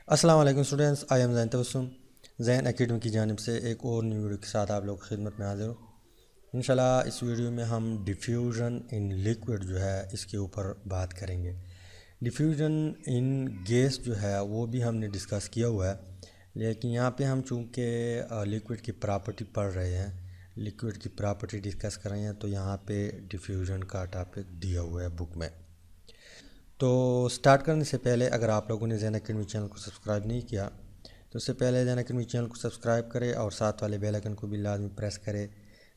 अस्सलाम वालेकुम students, I am Jain Tabassum Jain academy की जानिब से एक और न्यू वीडियो के साथ आप लोग की खिदमत में हाजिर हूँ। इंशाल्लाह इस वीडियो में हम डिफ्यूज़न इन लिक्विड जो है इसके ऊपर बात करेंगे। डिफ्यूज़न इन गैस जो है वो भी हमने डिस्कस किया हुआ है, लेकिन यहाँ पे हम चूँकि लिक्विड की प्रॉपर्टी पढ़ रहे हैं, लिक्विड की प्रॉपर्टी डिस्कस कर रहे हैं, तो यहाँ पे डिफ्यूज़न का टॉपिक दिया हुआ है बुक में। तो स्टार्ट करने से पहले अगर आप लोगों ने जैन एकेडमी चैनल को सब्सक्राइब नहीं किया तो उससे पहले जैन एकेडमी चैनल को सब्सक्राइब करें और साथ वाले बेल आइकन को भी लाजमी प्रेस करें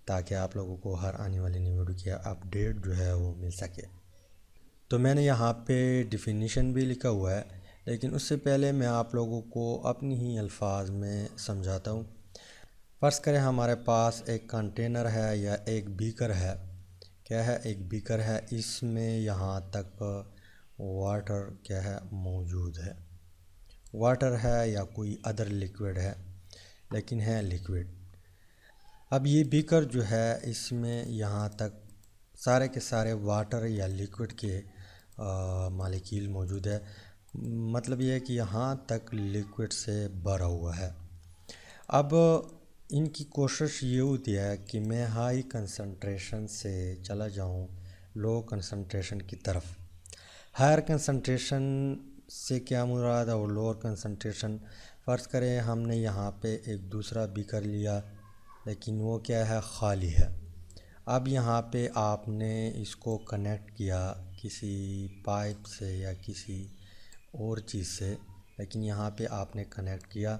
ताकि आप लोगों को हर आने वाली न्यू वीडियो की अपडेट जो है वो मिल सके। तो मैंने यहाँ पे डिफिनीशन भी लिखा हुआ है, लेकिन उससे पहले मैं आप लोगों को अपनी ही अल्फाज में समझाता हूँ। फ़र्ज़ करें हमारे पास एक कंटेनर है या एक बीकर है। क्या है? एक बीकर है, इसमें यहाँ तक वाटर क्या है मौजूद है। वाटर है या कोई अदर लिक्विड है, लेकिन है लिक्विड। अब ये बीकर जो है इसमें यहाँ तक सारे के सारे वाटर या लिक्विड के मालिक्यूल मौजूद है। मतलब ये है कि यहाँ तक लिक्विड से भरा हुआ है। अब इनकी कोशिश ये होती है कि मैं हाई कंसंट्रेशन से चला जाऊँ लो कंसंट्रेशन की तरफ। हायर कंसंट्रेशन से क्या मुराद और लोअर कंसंट्रेशन। फ़र्ज़ करें हमने यहाँ पे एक दूसरा बीकर लिया, लेकिन वो क्या है, खाली है। अब यहाँ पे आपने इसको कनेक्ट किया किसी पाइप से या किसी और चीज़ से, लेकिन यहाँ पे आपने कनेक्ट किया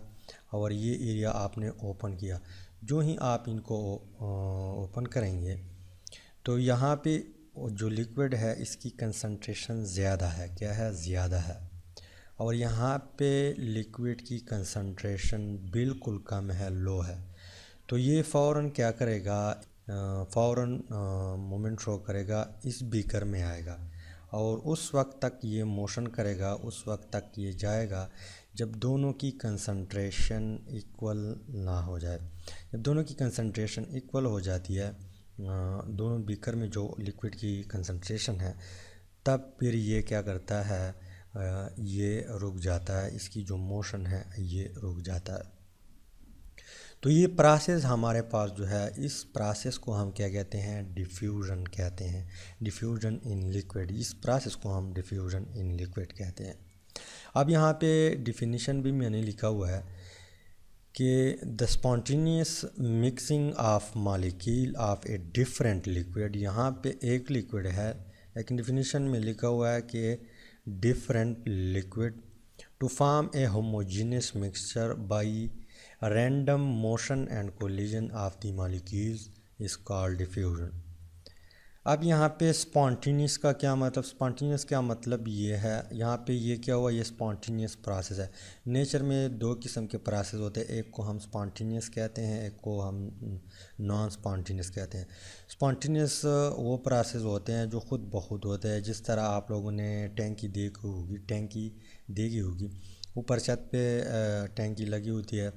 और ये एरिया आपने ओपन किया। जो ही आप इनको ओपन करेंगे तो यहाँ पे जो लिक्विड है इसकी कंसंट्रेशन ज़्यादा है। क्या है? ज़्यादा है। और यहाँ पे लिक्विड की कंसंट्रेशन बिल्कुल कम है, लो है। तो ये फ़ौरन क्या करेगा, फ़ौरन मोमेंट शो करेगा, इस बीकर में आएगा और उस वक्त तक ये मोशन करेगा, उस वक्त तक ये जाएगा जब दोनों की कंसंट्रेशन इक्वल ना हो जाए। जब दोनों की कंसंट्रेशन इक्वल हो जाती है, दोनों बीकर में जो लिक्विड की कंसंट्रेशन है, तब फिर ये क्या करता है, ये रुक जाता है, इसकी जो मोशन है ये रुक जाता है। तो ये प्रोसेस हमारे पास जो है, इस प्रोसेस को हम क्या कहते हैं, डिफ्यूज़न कहते हैं। डिफ्यूज़न इन लिक्विड, इस प्रोसेस को हम डिफ्यूज़न इन लिक्विड कहते हैं। अब यहाँ पे डिफिनीशन भी मैंने लिखा हुआ है कि the spontaneous mixing of molecule of a different liquid. यहाँ पे एक लिक्विड है, लेकिन डिफिनीशन में लिखा हुआ है कि different liquid to form a homogeneous mixture by random motion and collision of the molecules is called diffusion. अब यहाँ पे स्पॉन्टेनियस का क्या मतलब, स्पॉन्टेनियस क्या मतलब ये है, यहाँ पे ये क्या हुआ, ये स्पॉन्टेनियस प्रोसेस है। नेचर में दो किस्म के प्रोसेस होते हैं, एक को हम स्पॉन्टेनियस कहते हैं, एक को हम नॉन स्पॉन्टेनियस कहते हैं। स्पॉन्टेनियस वो प्रोसेस होते हैं जो ख़ुद ब खुद होते हैं। जिस तरह आप लोगों ने टैंकी देखी होगी, ऊपर छत पे टैंकी लगी होती है,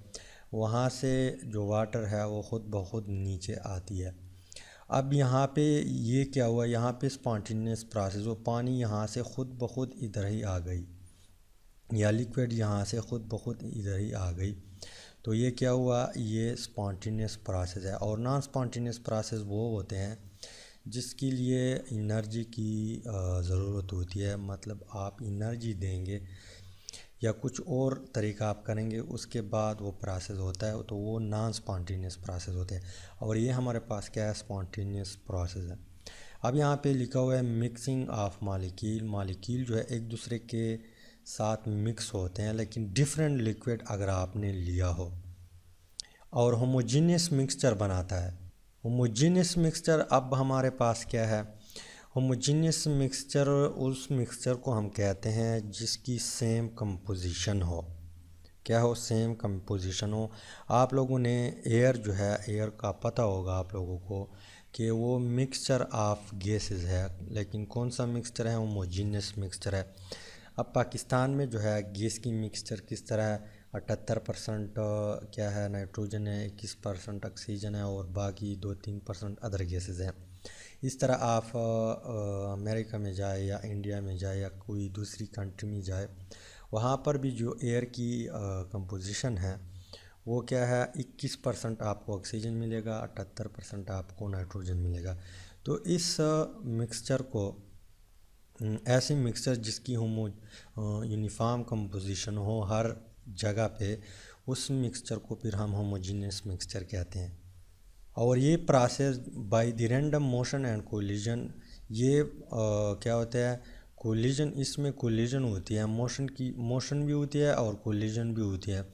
वहाँ से जो वाटर है वो ख़ुद ब खुद नीचे आती है। अब यहाँ पे ये क्या हुआ, यहाँ पे स्पॉन्टेनियस प्रोसेस, वो पानी यहाँ से ख़ुद ब खुद इधर ही आ गई, या लिक्विड यहाँ से ख़ुद ब खुद इधर ही आ गई। तो ये क्या हुआ, ये स्पॉन्टेनियस प्रोसेस है। और नॉन स्पॉन्टेनियस प्रोसेस वो होते हैं जिसके लिए एनर्जी की ज़रूरत होती है। मतलब आप एनर्जी देंगे या कुछ और तरीका आप करेंगे, उसके बाद वो प्रोसेस होता है, तो वो नॉन स्पॉन्टेनियस प्रोसेस होते हैं। और ये हमारे पास क्या है, स्पॉन्टेनियस प्रोसेस है। अब यहाँ पे लिखा हुआ है मिक्सिंग ऑफ मॉलिक्यूल। मॉलिक्यूल जो है एक दूसरे के साथ मिक्स होते हैं, लेकिन डिफरेंट लिक्विड अगर आपने लिया हो और होमोजेनियस मिक्सचर बनाता है। होमोजेनियस मिक्सचर, अब हमारे पास क्या है, होमोजेनियस मिक्सचर उस मिक्सचर को हम कहते हैं जिसकी सेम कंपोजिशन हो। क्या हो? सेम कंपोजिशन हो। आप लोगों ने एयर जो है, एयर का पता होगा आप लोगों को कि वो मिक्सचर ऑफ गैसेस है, लेकिन कौन सा मिक्सचर है, होमोजेनियस मिक्सचर है। अब पाकिस्तान में जो है गैस की मिक्सचर किस तरह है, 78% क्या है नाइट्रोजन है, 21% ऑक्सीजन है और बाकी 2-3% अदर गैसेस हैं। इस तरह आप अमेरिका में जाए या इंडिया में जाए या कोई दूसरी कंट्री में जाए, वहाँ पर भी जो एयर की कंपोजिशन है वो क्या है, 21% आपको ऑक्सीजन मिलेगा, 78% आपको नाइट्रोजन मिलेगा। तो इस मिक्सचर को ऐसी मिक्सचर जिसकी यूनिफॉर्म कंपोजिशन हो हर जगह पे, उस मिक्सचर को फिर हम होमोजीनियस मिक्सचर कहते हैं। और ये process by the random motion and collision, ये क्या होता है, कोलिजन, इसमें कोलिजन होती है, मोशन भी होती है और कोलिजन भी होती है।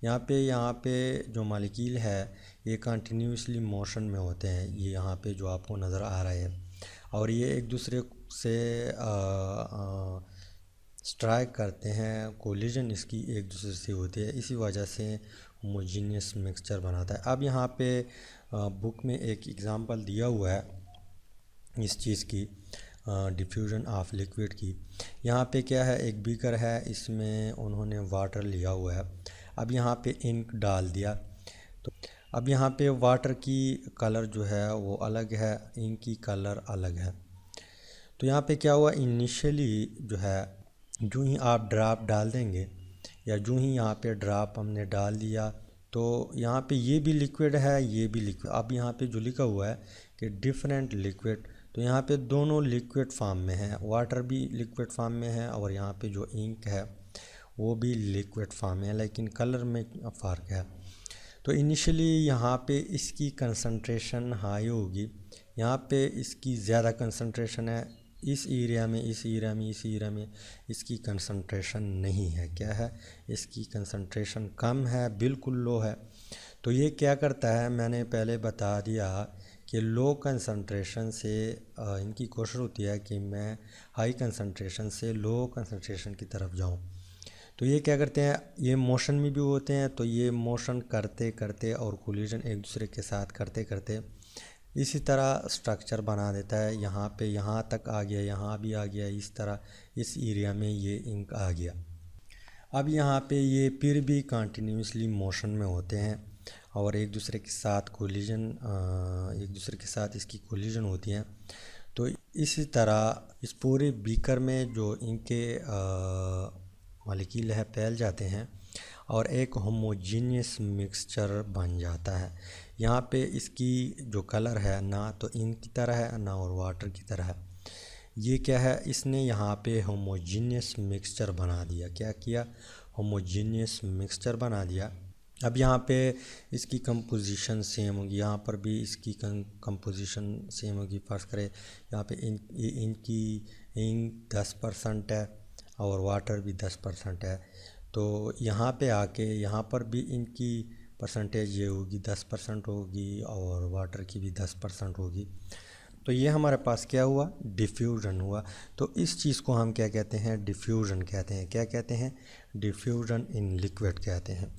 यहाँ पे जो मॉलिक्यूल है ये कंटिन्यूसली मोशन में होते हैं, ये यहाँ पे जो आपको नज़र आ रहा है, और ये एक दूसरे से स्ट्राइक करते हैं, कोलिजन इसकी एक दूसरे से होती है, इसी वजह से होमोजीनियस मिक्सचर बनाता है। अब यहाँ पे बुक में एक एग्ज़ाम्पल दिया हुआ है इस चीज़ की, डिफ्यूजन ऑफ लिक्विड की। यहाँ पे क्या है, एक बीकर है, इसमें उन्होंने वाटर लिया हुआ है। अब यहाँ पे इंक डाल दिया, तो अब यहाँ पे वाटर की कलर जो है वो अलग है, इंक की कलर अलग है। तो यहाँ पे क्या हुआ, इनिशियली जो है जो ही आप ड्रॉप डाल देंगे या जो ही यहाँ पे ड्रॉप हमने डाल दिया, तो यहाँ पे ये भी लिक्विड है, ये भी लिक्विड। अब यहाँ पे जो लिखा हुआ है कि डिफरेंट लिक्विड, तो यहाँ पे दोनों लिक्विड फॉर्म में है, वाटर भी लिक्विड फॉर्म में है और यहाँ पे जो इंक है वो भी लिक्विड फॉर्म में है, लेकिन कलर में फ़र्क है। तो इनिशियली यहाँ पे इसकी कंसंट्रेशन हाई होगी, यहाँ पे इसकी ज़्यादा कंसंट्रेशन है, इस एरिया में इसकी कंसंट्रेशन नहीं है, क्या है, इसकी कंसंट्रेशन कम है, बिल्कुल लो है। तो ये क्या करता है, मैंने पहले बता दिया कि लो कंसंट्रेशन से इनकी कोशिश होती है कि मैं हाई कंसंट्रेशन से लो कंसंट्रेशन की तरफ जाऊं। तो ये क्या करते हैं, ये मोशन में भी होते हैं, तो ये मोशन करते करते और कोलिजन एक दूसरे के साथ करते करते इसी तरह स्ट्रक्चर बना देता है। यहाँ पे यहाँ तक आ गया, यहाँ भी आ गया, इस तरह इस एरिया में ये इंक आ गया। अब यहाँ पे ये फिर भी कंटिन्यूसली मोशन में होते हैं और एक दूसरे के साथ इसकी कोलिजन होती है। तो इसी तरह इस पूरे बीकर में जो इनके मॉलिक्यूल है फैल जाते हैं और एक होमोजीनियस मिक्सचर बन जाता है। यहाँ पे इसकी जो कलर है ना तो इंक की तरह है ना और वाटर की तरह है। ये क्या है, इसने यहाँ पे होमोजीनियस मिक्सचर बना दिया। क्या किया, होमोजीनियस मिक्सचर बना दिया। अब यहाँ पे इसकी कंपोजिशन सेम होगी, यहाँ पर भी इसकी कंपोजिशन सेम होगी। फर्स्ट करें यहाँ पे इनकी इंक 10% है और वाटर भी 10% है। तो यहाँ पे आके यहाँ पर भी इनकी परसेंटेज ये होगी 10% होगी और वाटर की भी 10% होगी। तो ये हमारे पास क्या हुआ, डिफ्यूजन हुआ। तो इस चीज़ को हम क्या कहते हैं, डिफ्यूजन कहते हैं। क्या कहते हैं, डिफ्यूजन इन लिक्विड कहते हैं।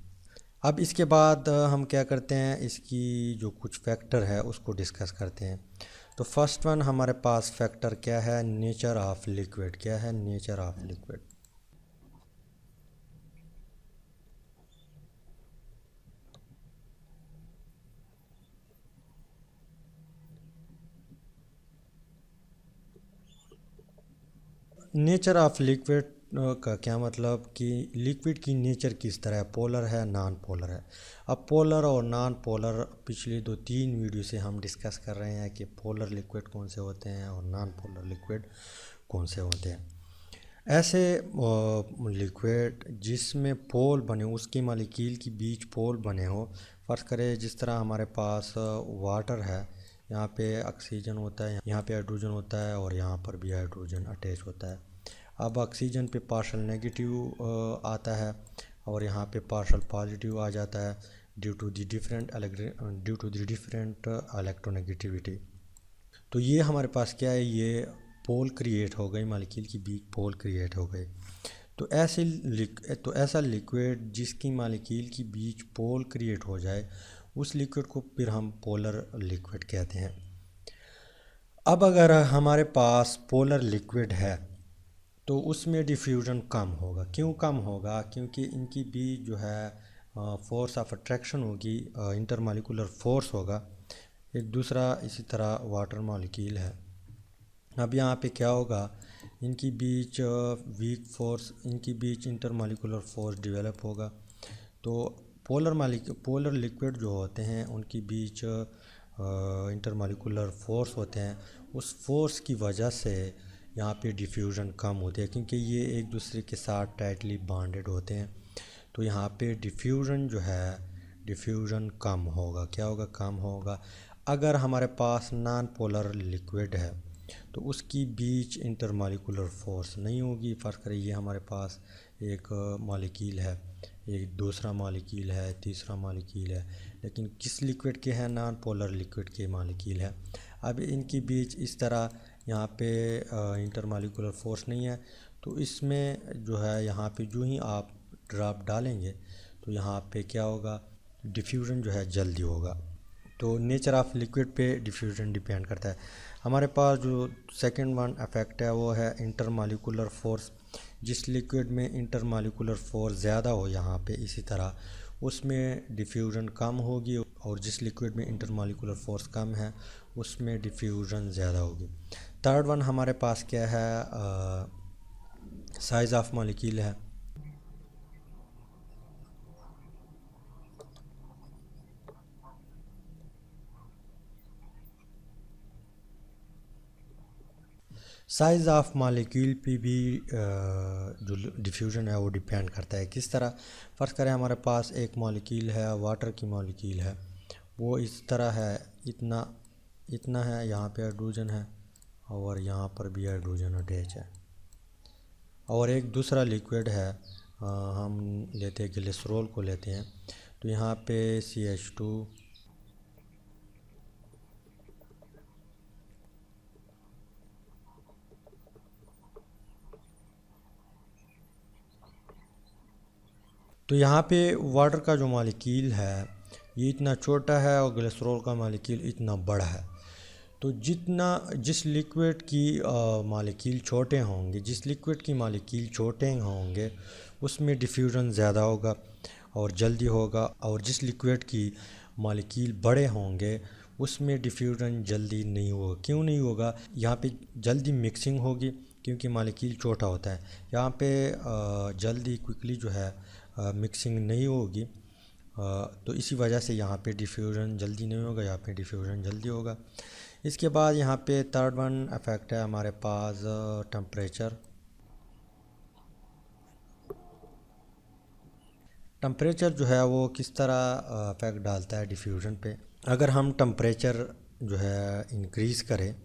अब इसके बाद हम क्या करते हैं, इसकी जो कुछ फैक्टर है उसको डिस्कस करते हैं। तो फर्स्ट वन हमारे पास फैक्टर क्या है, नेचर ऑफ लिक्विड। क्या है, nature of liquid. Nature of liquid का क्या मतलब कि लिक्विड की नेचर किस तरह है, पोलर है, नॉन पोलर है। अब पोलर और नॉन पोलर पिछले 2-3 वीडियो से हम डिस्कस कर रहे हैं कि पोलर लिक्विड कौन से होते हैं और नॉन पोलर लिक्विड कौन से होते हैं। ऐसे लिक्विड जिसमें पोल बने, उसके मॉलिक्यूल के बीच पोल बने हो। फ़र्ज़ करें जिस तरह हमारे पास वाटर है, यहाँ पे ऑक्सीजन होता है, यहाँ पे हाइड्रोजन होता है और यहाँ पर भी हाइड्रोजन अटैच होता है। अब ऑक्सीजन पे पार्शल नेगेटिव आता है और यहाँ पे पार्शल पॉजिटिव आ जाता है due to the different electronegativity. तो ये हमारे पास क्या है, ये पोल क्रिएट हो गई, मॉलिक्यूल की बीच पोल क्रिएट हो गए। तो ऐसा लिक्विड जिसकी मॉलिक्यूल की बीच पोल क्रिएट हो जाए, उस लिक्विड को फिर हम पोलर लिक्विड कहते हैं। अब अगर हमारे पास पोलर लिक्विड है तो उसमें डिफ्यूजन कम होगा। क्यों कम होगा, क्योंकि इनकी बीच जो है फोर्स ऑफ अट्रैक्शन होगी, इंटरमॉलिक्यूलर फोर्स होगा। एक दूसरा इसी तरह वाटर मॉलिक्यूल है। अब यहाँ पे क्या होगा, इनकी बीच वीक फोर्स, इनकी बीच इंटरमॉलिक्यूलर फोर्स डेवलप होगा। तो पोलर लिक्विड जो होते हैं उनकी बीच इंटरमॉलिक्यूलर फोर्स होते हैं, उस फोर्स की वजह से यहाँ पे डिफ्यूज़न कम होती है, क्योंकि ये एक दूसरे के साथ टाइटली बॉन्डेड होते हैं। तो यहाँ पे डिफ्यूज़न जो है, डिफ्यूज़न कम होगा। क्या होगा? कम होगा। अगर हमारे पास नॉन पोलर लिक्विड है तो उसकी बीच इंटरमॉलिक्यूलर फोर्स नहीं होगी। फ़र्ज़ करें ये हमारे पास एक मॉलिक्यूल है, एक दूसरा मॉलिक्यूल है, तीसरा मॉलिक्यूल है, लेकिन किस लिक्विड के हैं? नॉन पोलर लिक्विड के मॉलिक्यूल है। अब इनकी बीच इस तरह यहाँ पे इंटरमॉलिक्यूलर फोर्स नहीं है, तो इसमें जो है यहाँ पे जो ही आप ड्रॉप डालेंगे तो यहाँ पे क्या होगा? डिफ्यूज़न जो है जल्दी होगा। तो नेचर ऑफ लिक्विड पे डिफ्यूज़न डिपेंड करता है। हमारे पास जो सेकंड वन इफेक्ट है वो है इंटरमॉलिक्यूलर फोर्स। जिस लिक्विड में इंटरमॉलिक्यूलर फोर्स ज़्यादा हो यहाँ पे इसी तरह, उसमें डिफ्यूज़न कम होगी, और जिस लिक्विड में इंटरमॉलिक्यूलर फोर्स कम है उसमें डिफ्यूज़न ज़्यादा होगी। थर्ड वन हमारे पास क्या है? साइज़ ऑफ मॉलिक्यूल है। साइज़ ऑफ मॉलिक्यूल पे भी जो डिफ्यूज़न है वो डिपेंड करता है। किस तरह? फ़र्ज़ करें हमारे पास एक मॉलिक्यूल है, वाटर की मॉलिक्यूल है, वो इस तरह है, इतना इतना है, यहाँ पे हाइड्रोजन है और यहाँ पर भी हाइड्रोजन अटैच है। और एक दूसरा लिक्विड है, हम लेते हैं ग्लिसरॉल को लेते हैं, तो यहाँ पे CH2, तो यहाँ पे वाटर का जो मॉलिक्यूल है ये इतना छोटा है और ग्लिसरॉल का मॉलिक्यूल इतना बड़ा है। तो जिस लिक्विड की मॉलिक्यूल छोटे होंगे, जिस लिक्विड की मॉलिक्यूल छोटे होंगे उसमें डिफ्यूज़न ज़्यादा होगा और जल्दी होगा, और जिस लिक्विड की मॉलिक्यूल बड़े होंगे उसमें डिफ्यूज़न जल्दी नहीं होगा। क्यों नहीं होगा? यहाँ पे जल्दी मिक्सिंग होगी क्योंकि मॉलिक्यूल छोटा होता है। यहाँ पे जल्दी क्विकली जो है मिक्सिंग नहीं होगी, तो इसी वजह से यहाँ पे डिफ्यूज़न जल्दी नहीं होगा, यहाँ पे डिफ्यूज़न जल्दी होगा। इसके बाद यहाँ पे थर्ड वन इफेक्ट है हमारे पास टेम्परेचर। टेम्परेचर जो है वो किस तरह इफेक्ट डालता है डिफ्यूज़न पे? अगर हम टेम्परेचर जो है इंक्रीज़ करें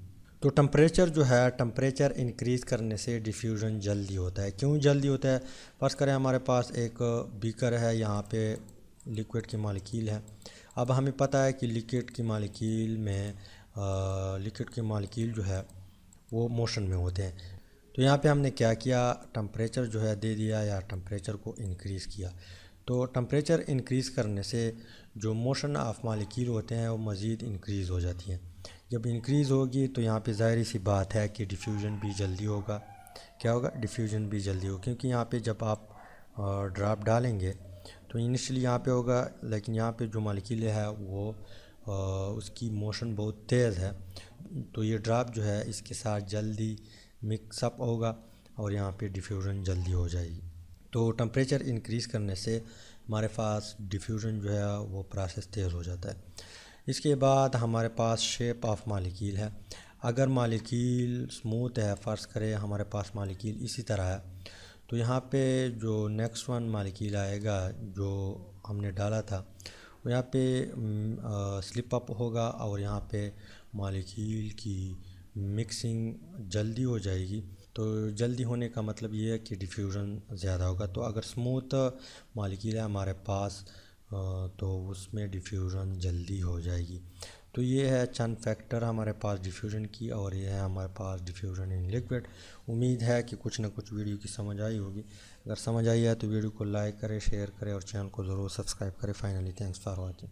तो टेम्परेचर इंक्रीज़ करने से डिफ्यूज़न जल्दी होता है। क्यों जल्दी होता है? फ़र्ज़ करें हमारे पास एक बीकर है, यहाँ पे लिक्विड की मॉलिक्यूल है। अब हमें पता है कि लिक्विड की मॉलिक्यूल जो है वो मोशन में होते हैं। तो यहाँ पे हमने क्या किया? टेम्परेचर जो है दे दिया या टेम्परेचर को इंक्रीज़ किया। तो टेम्परेचर इंक्रीज़ करने से जो मोशन ऑफ मॉलिक्यूल होते हैं वो मज़ीद इंक्रीज़ हो जाती हैं। जब इंक्रीज़ होगी तो यहाँ पे ज़ाहिर सी बात है कि डिफ्यूज़न भी जल्दी होगा। क्या होगा? डिफ्यूज़न भी जल्दी होगा, क्योंकि यहाँ पे जब आप ड्रॉप डालेंगे तो इनिशियली यहाँ पे होगा, लेकिन यहाँ पे जो मॉलिक्यूल है वो उसकी मोशन बहुत तेज़ है, तो ये ड्रॉप जो है इसके साथ जल्दी मिक्सअप होगा और यहाँ पे डिफ्यूज़न जल्दी हो जाएगी। तो टेम्परेचर इंक्रीज़ करने से हमारे पास डिफ्यूज़न जो है वो प्रोसेस तेज़ हो जाता है। इसके बाद हमारे पास शेप ऑफ मॉलिक्यूल है। अगर मॉलिक्यूल स्मूथ है, फ़र्ज़ करें हमारे पास मॉलिक्यूल इसी तरह है, तो यहाँ पे जो नेक्स्ट वन मॉलिक्यूल आएगा जो हमने डाला था वो यहाँ पे स्लिप अप होगा और यहाँ पे मॉलिक्यूल की मिक्सिंग जल्दी हो जाएगी। तो जल्दी होने का मतलब ये है कि डिफ्यूज़न ज़्यादा होगा। तो अगर स्मूथ मॉलिक्यूल है हमारे पास तो उसमें डिफ्यूज़न जल्दी हो जाएगी। तो ये है चंद फैक्टर हमारे पास डिफ्यूज़न की, और ये है हमारे पास डिफ्यूज़न इन लिक्विड। उम्मीद है कि कुछ ना कुछ वीडियो की समझ आई होगी। अगर समझ आई है तो वीडियो को लाइक करें, शेयर करें और चैनल को ज़रूर सब्सक्राइब करें। Finally thanks for watching.